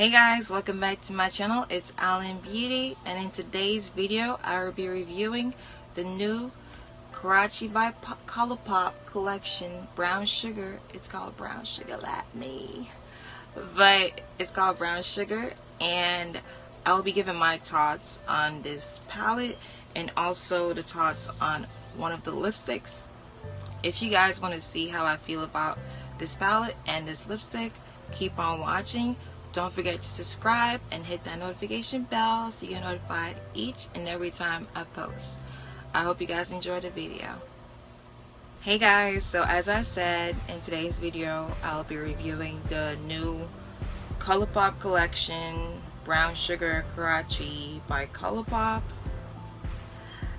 Hey guys, welcome back to my channel. It's Alan Beauty, and in today's video I will be reviewing the new Karrueche by Colourpop collection, Brown Sugar. It's called Brown Sugar like me, but it's called Brown Sugar, and I will be giving my thoughts on this palette and also the thoughts on one of the lipsticks. If you guys want to see how I feel about this palette and this lipstick, keep on watching. Don't forget to subscribe and hit that notification bell so you get notified each and every time I post. I hope you guys enjoy the video. Hey guys, so as I said, in today's video I'll be reviewing the new Colourpop collection, Brown Sugar Karrueche by Colourpop.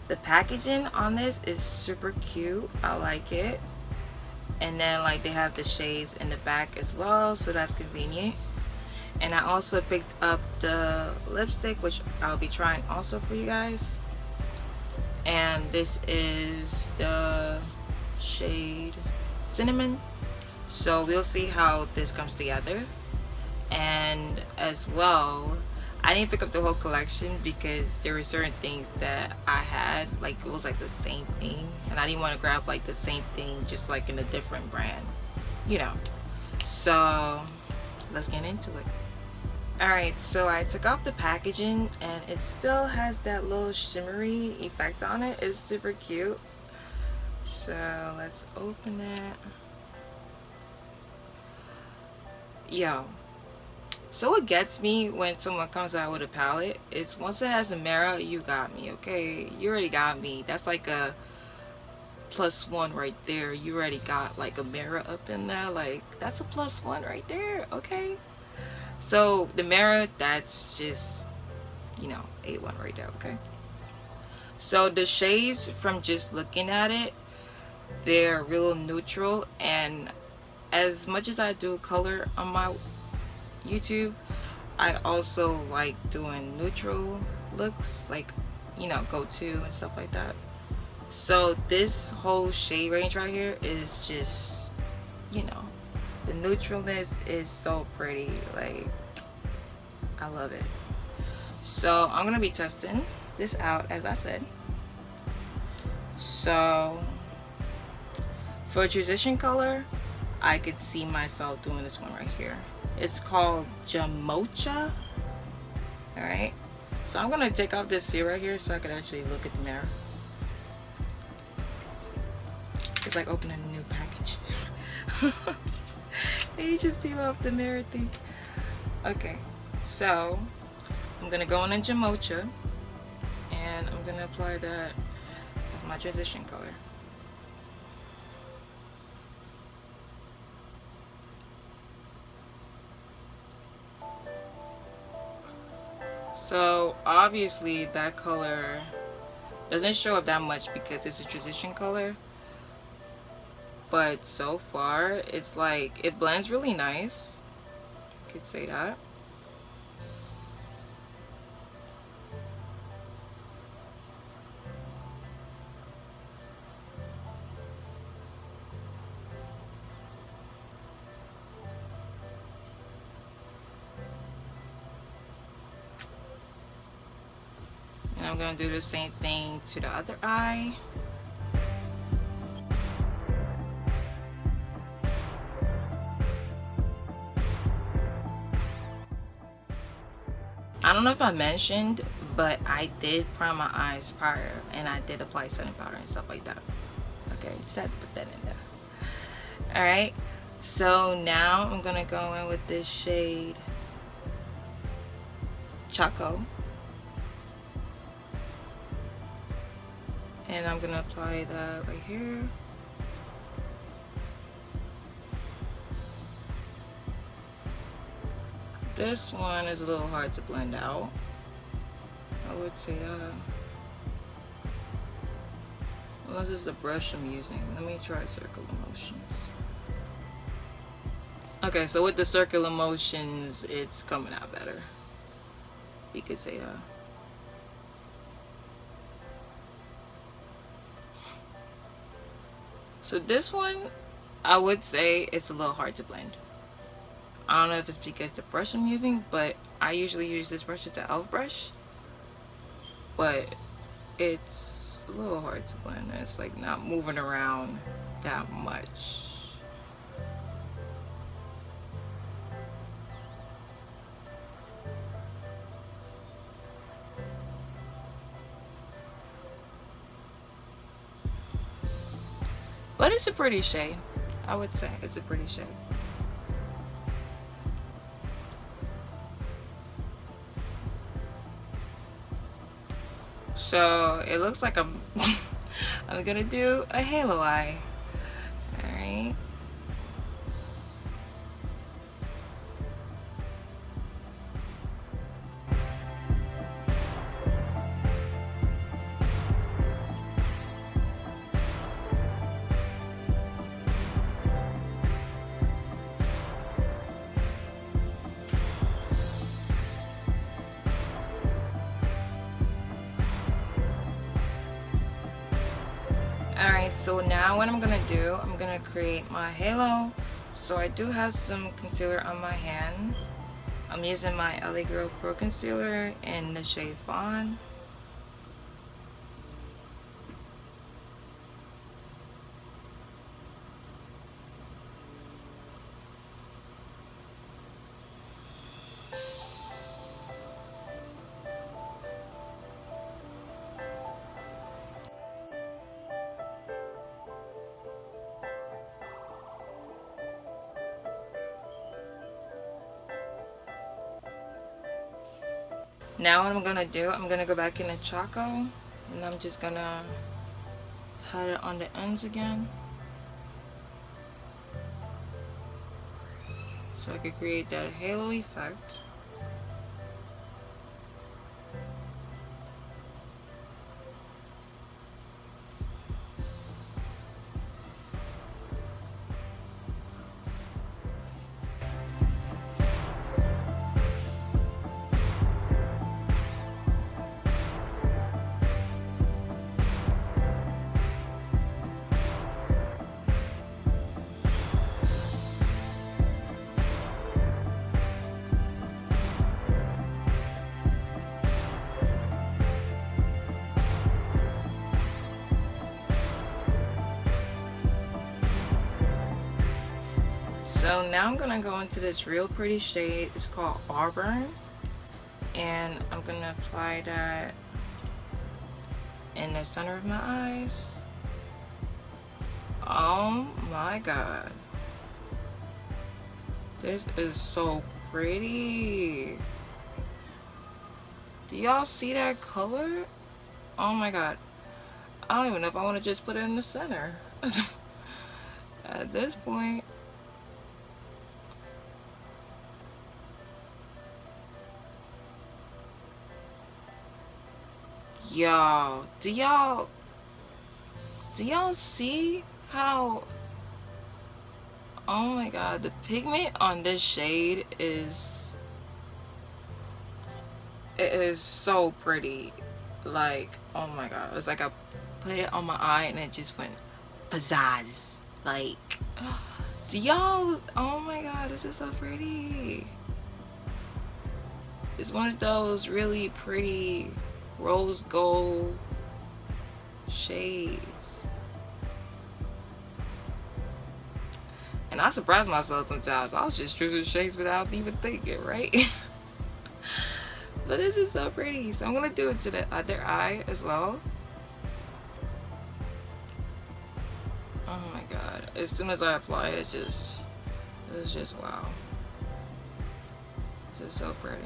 The packaging on this is super cute. I like it. And then like they have the shades in the back as well, so that's convenient. And I also picked up the lipstick, which I'll be trying also for you guys. And this is the shade Cinnamon. So we'll see how this comes together. And as well, I didn't pick up the whole collection because there were certain things that I had, like it was like the same thing, and I didn't want to grab like the same thing just like in a different brand, you know. So let's get into it. Alright, so I took off the packaging and it still has that little shimmery effect on it. It's super cute. So let's open it. Yo. So what gets me when someone comes out with a palette is once it has a mirror, you got me, okay? You already got me. That's like a +1 right there. You already got like a mirror up in there. Like, that's a +1 right there, okay? So the mirror, that's just, you know, A1 right there, okay? So the shades, from just looking at it, they're real neutral, and as much as I do color on my YouTube, I also like doing neutral looks, like, you know, go to and stuff like that. So this whole shade range right here is just, you know, the neutralness is so pretty. Like, I love it. So I'm gonna be testing this out, as I said. So for a transition color, I could see myself doing this one right here. It's called Jamocha. Alright, so I'm gonna take off this seal right here so I could actually look at the mirror. It's like opening a new package. And you just peel off the mirror thing. Okay, so I'm gonna go in Jamocha and I'm gonna apply that as my transition color. So obviously that color doesn't show up that much because it's a transition color, but so far it's like it blends really nice. I could say that. And I'm gonna do the same thing to the other eye. I don't know if I mentioned, but I did prime my eyes prior, and I did apply setting powder and stuff like that. Okay, just had to put that in there. Alright, so now I'm gonna go in with this shade Choco, and I'm gonna apply that right here. This one is a little hard to blend out, I would say that. Well, this is the brush I'm using. Let me try circular motions. Okay, so with the circular motions, it's coming out better. You could say that. So this one, I would say it's a little hard to blend. I don't know if it's because the brush I'm using, but I usually use this brush. It's an e.l.f. brush, but it's a little hard to blend. It's like not moving around that much. But it's a pretty shade. I would say it's a pretty shade. So it looks like I'm I'm gonna do a halo eye. Alright. Alright, so now what I'm gonna do, I'm gonna create my halo. So I do have some concealer on my hand. I'm using my LA Girl Pro Concealer in the shade Fawn. Now what I'm gonna do, I'm gonna go back into Choco, and I'm just gonna pat it on the ends again, so I could create that halo effect. So now I'm gonna go into this real pretty shade. It's called Auburn, and I'm gonna apply that in the center of my eyes. Oh my god, this is so pretty. Do y'all see that color? Oh my god, I don't even know if I want to just put it in the center. At this point, y'all, do y'all see how, oh my god, the pigment on this shade is, it is so pretty. Like, oh my god, it's like I put it on my eye and it just went pizzazz. Like, do y'all, oh my god, this is so pretty. It's one of those really pretty rose gold shades. And I surprise myself sometimes. I'll just choose shades without even thinking, right? But this is so pretty. So I'm gonna do it to the other eye as well. Oh my god. As soon as I apply it, it's just wow. This is so pretty.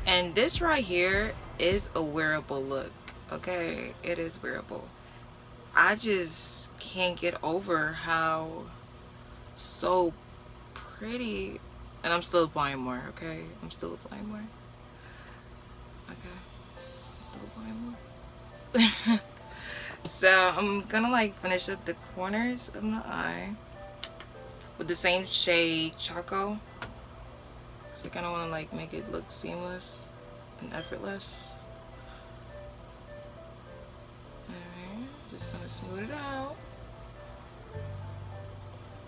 And this right here is a wearable look, okay? It is wearable. I just can't get over how so pretty. And I'm still applying more, okay? I'm still applying more. Okay, I'm still applying more. So I'm gonna like finish up the corners of my eye with the same shade Choco. So I kind of want to like make it look seamless and effortless. Alright, just gonna smooth it out.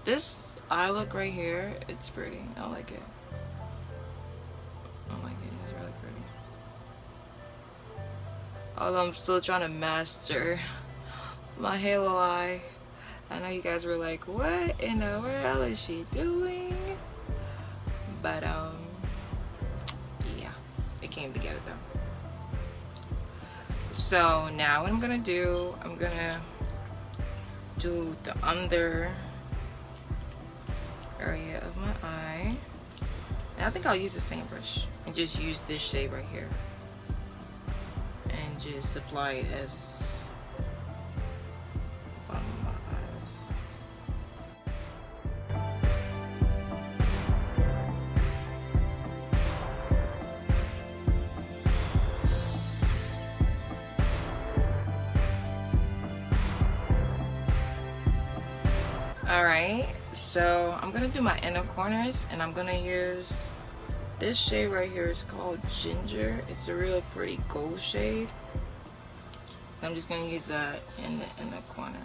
This eye look right here, it's pretty. I like it. I like it. It's really pretty. Although I'm still trying to master my halo eye. I know you guys were like, what in the world is she doing? But yeah, it came together though. So now what I'm gonna do, I'm gonna do the under area of my eye. And I think I'll use the same brush and just use this shade right here and just apply it as bottom of my eyes. Alright, so I'm gonna do my inner corners and I'm gonna use this shade right here. Is called Ginger. It's a real pretty gold shade. I'm just gonna use that in the inner corner.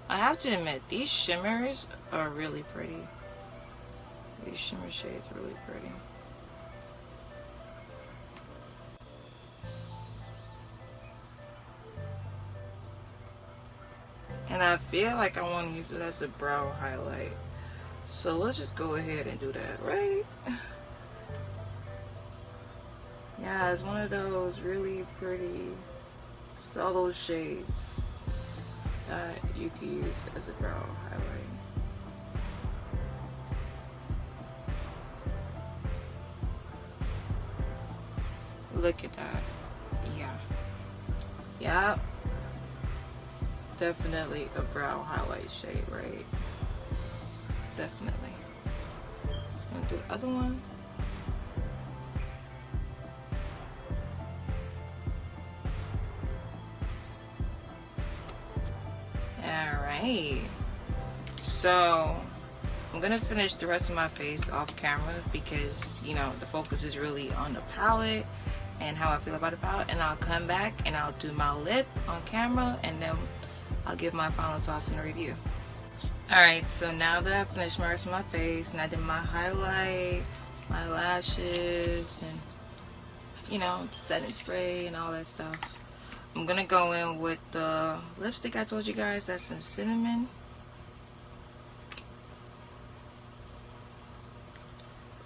I have to admit, these shimmers are really pretty. These shimmer shades are really pretty. And I feel like I want to use it as a brow highlight. So let's just go ahead and do that, right? Yeah, it's one of those really pretty subtle shades that you can use as a brow highlight. Look at that. Yeah. Yeah. Definitely a brow highlight shade, right? Definitely. Just gonna do the other one. Alright. So I'm gonna finish the rest of my face off camera because, you know, the focus is really on the palette and how I feel about the palette, and I'll come back and I'll do my lip on camera and then I'll give my final thoughts in the review. Alright, so now that I've finished my rest of my face and I did my highlight, my lashes, and, you know, setting spray and all that stuff, I'm gonna go in with the lipstick I told you guys. That's in Cinnamon.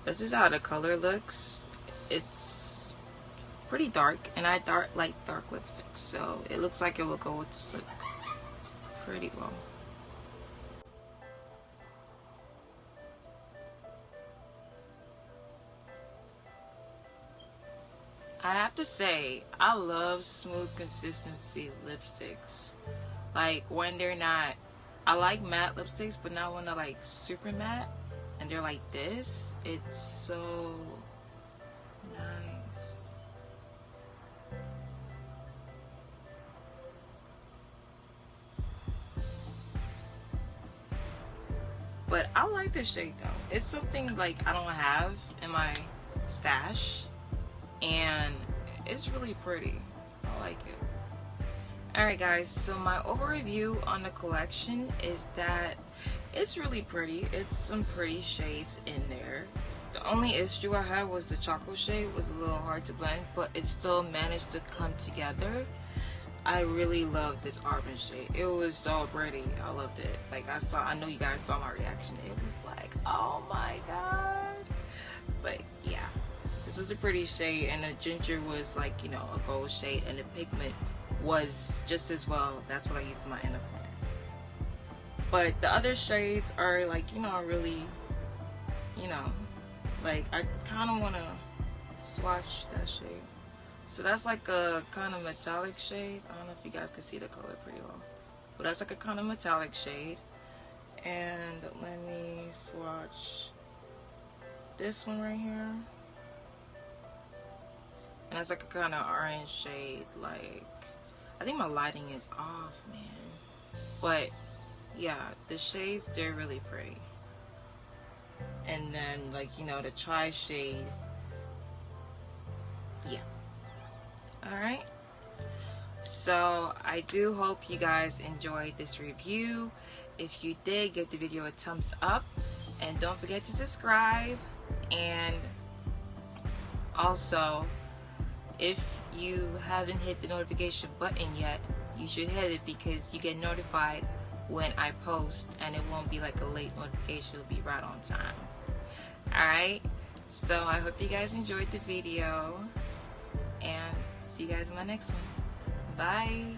This is how the color looks. It's pretty dark, and I like dark lipstick, so it looks like it will go with this look pretty well. I have to say, I love smooth consistency lipsticks. Like when they're not, I like matte lipsticks, but not when they're like super matte and they're like this. It's so nice. But I like this shade though. It's something like I don't have in my stash, and it's really pretty. I like it. Alright guys, so my overview on the collection is that it's really pretty. It's some pretty shades in there. The only issue I had was the chocolate shade was a little hard to blend, but it still managed to come together. I really love this Arbor shade. It was so pretty. I loved it. Like I know you guys saw my reaction. It was like, oh my god. But yeah, this was a pretty shade, and the ginger was like, you know, a gold shade, and the pigment was just as well. That's what I used in my inner corner. But the other shades are like, you know, really, you know, like I kind of want to swatch that shade. So that's like a kind of metallic shade. I don't know if you guys can see the color pretty well, but that's like a kind of metallic shade. And let me swatch this one right here. And And it's like a kind of orange shade. Like, I think my lighting is off, man. But yeah, the shades, they're really pretty. And then, like, you know, the tri shade. Yeah. Alright. So I do hope you guys enjoyed this review. If you did, give the video a thumbs up. And don't forget to subscribe. And also, if you haven't hit the notification button yet, you should hit it, because you get notified when I post, and it won't be like a late notification. It'll be right on time. Alright, so I hope you guys enjoyed the video, and see you guys in my next one. Bye.